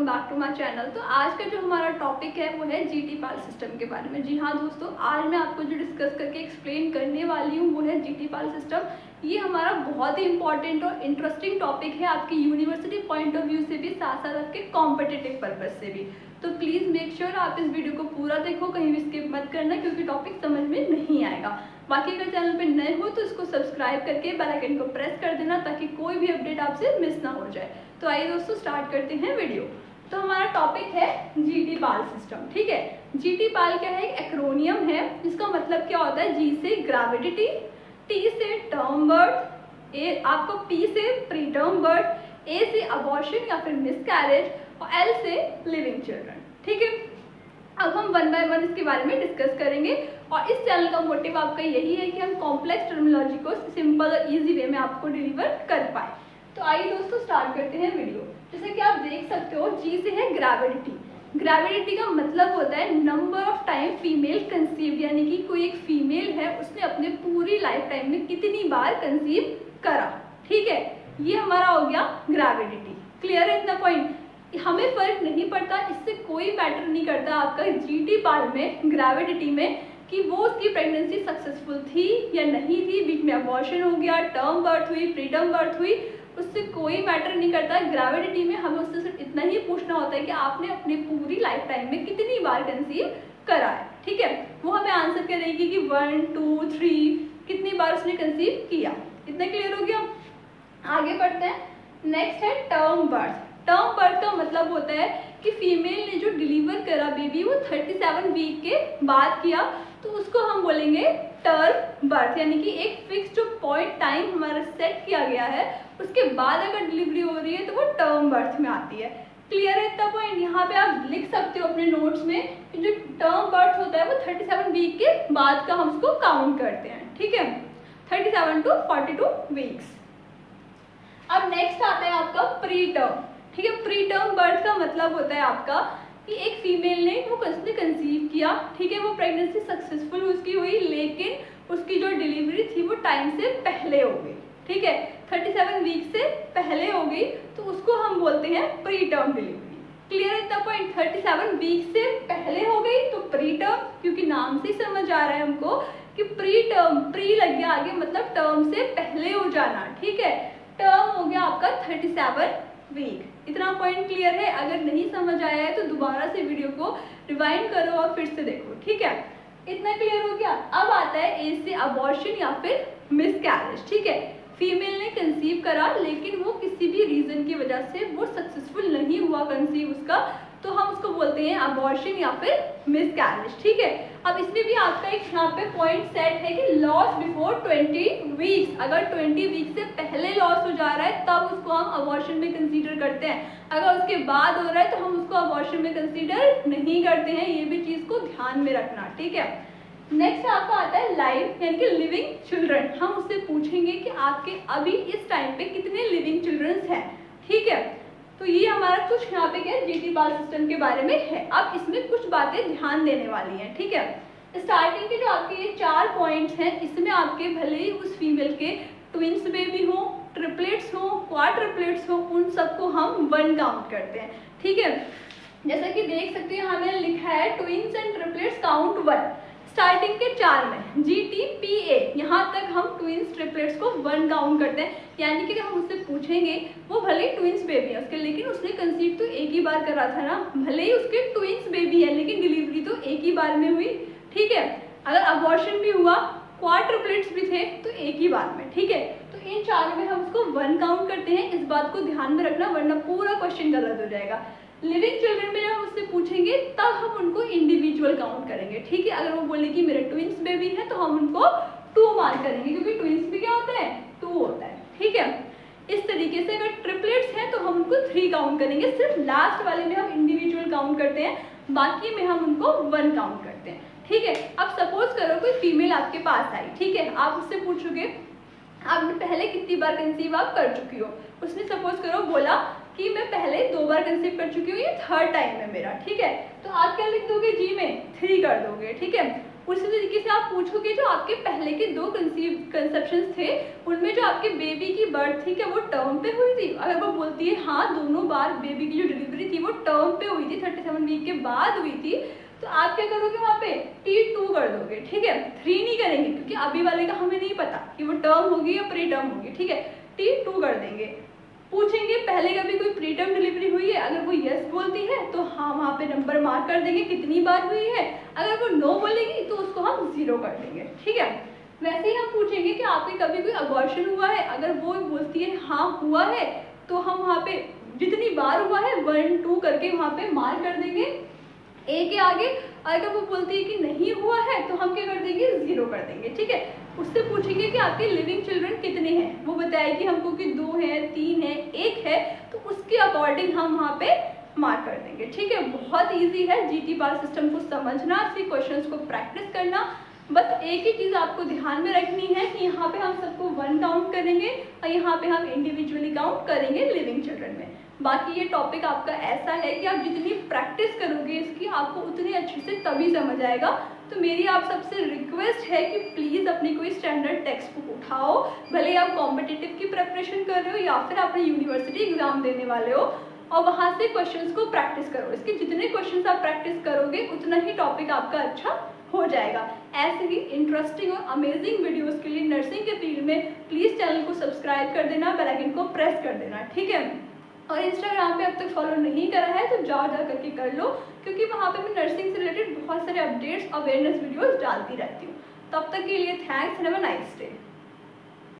Back to my channel. तो आज का जो हमारा टॉपिक है वो है जीटी पाल सिस्टम के बारे में। जी हाँ दोस्तों, आज मैं आपको जो डिस्कस करके एक्सप्लेन करने वाली हूँ वो है जीटी पाल सिस्टम। ये हमारा बहुत ही इंपॉर्टेंट और इंटरेस्टिंग टॉपिक है आपकी यूनिवर्सिटी पॉइंट ऑफ व्यू से भी, साथ साथ आपके कॉम्पिटिटिव पर्पज से भी। तो प्लीज़ मेक श्योर आप इस वीडियो को पूरा देखो, कहीं भी स्किप मत करना क्योंकि टॉपिक समझ में नहीं आएगा। बाकी अगर चैनल पे नए हो तो इसको सब्सक्राइब करके बेल आइकन को प्रेस कर देना ताकि कोई भी अपडेट आपसे मिस ना हो जाए। तो आइए दोस्तों स्टार्ट करते हैं वीडियो। तो हमारा टॉपिक है जीटी पाल सिस्टम। ठीक है, जीटी पाल क्या है? एक एक्रोनियम है जिसका मतलब क्या होता है? जी से ग्रेविडिटी, टी से टर्म बर्थ, ए आपको पी से प्री टर्म बर्थ, ए से अबॉर्शन या फिर मिसकैरेज और एल से लिविंग चिल्ड्रन। ठीक है, अब हम वन बाय वन इसके बारे में डिस्कस करेंगे और इस चैनल का मोटिव आपका यही है कि हम कॉम्प्लेक्स टर्मिनोलॉजी को सिंपल और इजी वे में आपको डिलीवर कर पाए। तो आइए दोस्तों स्टार्ट करते हैं वीडियो। जैसे कि आप देख सकते हो, जी से है ग्रेविडिटी। ग्रेविडिटी का मतलब होता है number of time female conceive, यानी कि कोई एक फीमेल है उसने अपने पूरी लाइफ टाइम में कितनी बार कंसीव करा। ठीक है, ये हमारा हो गया ग्रेविडिटी। क्लियर है इतना पॉइंट? हमें फर्क नहीं पड़ता, इससे कोई मैटर नहीं करता आपका जीटी पाल में, ग्रेविडिटी में, कि वो उसकी प्रेगनेंसी सक्सेसफुल थी या नहीं थी, बीच में अबॉर्शन हो गया, टर्म बर्थ हुई, प्री टर्म बर्थ हुई, उससे कोई मैटर नहीं करता। ग्रेविडिटी में हमें उससे सिर्फ इतना ही पूछना होता है कि आपने अपनी पूरी लाइफ टाइम में कितनी बार कंसीव करा है। ठीक है, वो हमें आंसर करेगी कि 1, 2, 3 कितनी बार उसने कंसीव किया। इतना क्लियर हो गया? आगे बढ़ते हैं। नेक्स्ट है टर्म बर्थ। टर्म बर्थ का मतलब होता है कि फीमेल ने जो डिलीवर करा बेबी वो 37 वीक के बाद किया, तो उसको हम बोलेंगे टर्म बर्थ, यानी कि एक फिक्स जो पॉइंट टाइम हमारा सेट किया गया है उसके बाद अगर डिलीवरी हो रही है तो वो टर्म बर्थ में आती है। क्लियर है इतना पॉइंट? यहाँ पे आप लिख सकते हो अपने नोट्स में कि जो टर्म बर्थ होता है वो 37 वीक के बाद का हम उसको काउंट करते हैं। ठीक है, 37 to 42 वीक्स। अब नेक्स्ट आता है आपका प्री टर्म। ठीक है, प्री टर्म बर्थ का मतलब होता है आपका कि एक फीमेल ने वो कसने कंसीव किया, ठीक है, वो प्रेगनेंसी सक्सेसफुल उसकी हुई, लेकिन उसकी जो डिलीवरी थी वो टाइम से पहले हो गई। ठीक है, 37 वीक से पहले हो गई, तो उसको हम बोलते हैं प्री टर्म डिलीवरी। क्लियर है इतना पॉइंट? 37 वीक से पहले हो गई तो प्री टर्म, क्योंकि नाम से समझ आ रहा है हमको कि प्री टर्म, प्री लग गया आगे, मतलब टर्म से पहले हो जाना। ठीक है, टर्म हो गया आपका 37 वीक। इतना पॉइंट क्लियर है? अगर नहीं समझ आया है तो दोबारा से वीडियो को रिवाइंड करो और फिर से देखो। ठीक है, इतना क्लियर हो गया? अब आता है ए से अबॉर्शन या फिर मिसकैरेज। ठीक है, फीमेल ने कंसीव करा लेकिन वो किसी भी रीजन की वजह से वो सक्सेसफुल नहीं हुआ कंसीव उसका, तो हम उसको बोलते हैं अबॉर्शन या फिर मिसकैरेज। ठीक है, अब इसमें भी आपका एक यहाँ पे पॉइंट सेट है कि लॉस बिफोर 20 वीक्स। अगर 20 वीक से पहले लॉस हो जा रहा है तब उसको हम अबॉर्शन में कंसीडर करते हैं, अगर उसके बाद हो रहा है तो हम उसको अबॉर्शन में कंसीडर नहीं करते हैं। ये भी चीज़ को ध्यान में रखना। ठीक है, नेक्स्ट आपका आता है लाइव यानी कि लिविंग चिल्ड्रन। हम उससे पूछेंगे कि आपके अभी इस टाइम पे कितने लिविंग चिल्ड्रंस हैं। ठीक है, तो ये हमारा कुछ यहाँ पे क्या जीटी पाल सिस्टम के बारे में है। अब इसमें कुछ बातें ध्यान देने वाली हैं। ठीक है, स्टार्टिंग के जो आपके ये 4 पॉइंट्स हैं, इसमें आपके भले ही उस फीमेल के ट्विंस बेबी हो, ट्रिपलेट्स हो, क्वाड्रिपलेट्स हो, उन सबको हम 1 काउंट करते हैं। ठीक है, जैसा कि देख सकते हैं यहाँ मैंने लिखा है twins and triplets count 1। Starting के 4 में GTPA, यहाँ तक हम ट्विंस ट्रिपलेट्स को 1 काउंट करते हैं। यानी कि हम उससे पूछेंगे, वो भले ही ट्विंस बेबी है उसके, लेकिन उसने कंसीव तो एक ही बार करा था ना, भले ही उसके ट्विंस बेबी है लेकिन डिलीवरी तो एक ही बार में हुई। ठीक है, अगर अबॉर्शन भी हुआ, क्वाड्रिपलेट्स भी थे तो एक ही बार में। ठीक है, तो इन 4 में हम उसको 1 काउंट करते हैं। इस बात को ध्यान में रखना वरना पूरा क्वेश्चन गलत हो जाएगा। लिविंग चिल्ड्रन में जब हम उससे पूछेंगे तब हम उनको इंडिविजुअल काउंट करेंगे। ठीक है, अगर वो बोले कि मेरे ट्विंस बेबी है तो हम उनको 2 मार्क करेंगे, क्योंकि ट्विंस भी क्या होता है? 2 होता है। ठीक है, इस तरीके से अगर ट्रिपलेट्स हैं तो हम उनको 3 काउंट करेंगे। सिर्फ लास्ट वाले में हम इंडिविजुअल काउंट करते हैं, बाकी में हम उनको 1 काउंट करते हैं। ठीक है, अब सपोज करो कोई फीमेल आपके पास आई। ठीक है, आप उससे पूछोगे आपने पहले कितनी बार कंसीव आप कर चुकी हो। उसने सपोज करो बोला कि मैं पहले 2 बार कंसीव कर चुकी हूँ, ये 3rd टाइम है मेरा। ठीक है, तो आप क्या लिख दोगे? जी में 3 कर दोगे। ठीक है, उसी तरीके से आप पूछोगे जो आपके पहले के 2 कंसेप्शंस थे उनमें जो आपके बेबी की बर्थ थी क्या वो टर्म पे हुई थी? अगर वो बोलती है हाँ, दोनों बार बेबी की जो डिलीवरी थी वो वो टर्म पे हुई थी, 37 वीक के बाद हुई थी, तो आप क्या करोगे वहाँ पे T2 कर दोगे, ठीक है। 3 नहीं करेंगे क्योंकि अभी वाले का हमें नहीं पता कि वो टर्म होगी या प्री टर्म होगी, ठीक है। T2 कर देंगे। पूछेंगे पहले कभी कोई प्री टर्म डिलीवरी हुई है, अगर वो यस बोलती है तो हाँ वहाँ पे नंबर मार्क कर देंगे कितनी बार हुई है, अगर वो नो बोलेगी तो उसको हम 0 कर देंगे, ठीक है। वैसे ही हम पूछेंगे कि आपके कभी कोई अबॉर्शन हुआ है, अगर वो बोलती है हाँ हुआ है तो हम वहाँ पे जितनी बार हुआ है 1 2 करके वहाँ पे मार्क कर देंगे ए के आगे। अगर वो बोलती है कि नहीं हुआ है तो हम क्या कर देंगे 0 कर देंगे, ठीक है। उससे पूछेंगे कि आपके लिविंग चिल्ड्रन कितने हैं, वो बताएगी हमको कि 2 है, 3 है, 1 है, तो उसके अकॉर्डिंग हम वहाँ पे मार्क कर देंगे, ठीक है। बहुत इजी है जीटी पाल सिस्टम को समझना, सी क्वेश्चंस को प्रैक्टिस करना। बस एक ही चीज़ आपको ध्यान में रखनी है कि यहाँ पे हम सबको 1 काउंट करेंगे और यहाँ पे हम इंडिविजुअली काउंट करेंगे लिविंग चिल्ड्रन में। बाकी ये टॉपिक आपका ऐसा है कि आप जितनी प्रैक्टिस करोगे इसकी आपको उतनी अच्छे से तभी समझ आएगा। तो मेरी आप सबसे रिक्वेस्ट है कि प्लीज़ अपनी कोई स्टैंडर्ड टेक्स्ट बुक उठाओ, भले आप कॉम्पिटिटिव की प्रिपरेशन कर रहे हो या फिर अपने यूनिवर्सिटी एग्जाम देने वाले हो, और वहाँ से क्वेश्चंस को प्रैक्टिस करो। इसके जितने क्वेश्चंस आप प्रैक्टिस करोगे उतना ही टॉपिक आपका अच्छा हो जाएगा। ऐसे ही इंटरेस्टिंग और अमेजिंग वीडियोस के लिए नर्सिंग के फील्ड में प्लीज़ चैनल को सब्सक्राइब कर देना, बेल आइकन को प्रेस कर देना, ठीक है। और इंस्टाग्राम पे अब तक फॉलो नहीं करा है तो जाओ जा करके कर लो, क्योंकि वहाँ पे मैं नर्सिंग से रिलेटेड बहुत सारे अपडेट्स, अवेयरनेस वीडियोस डालती रहती हूँ। तब तक के लिए thanks, have a nice day.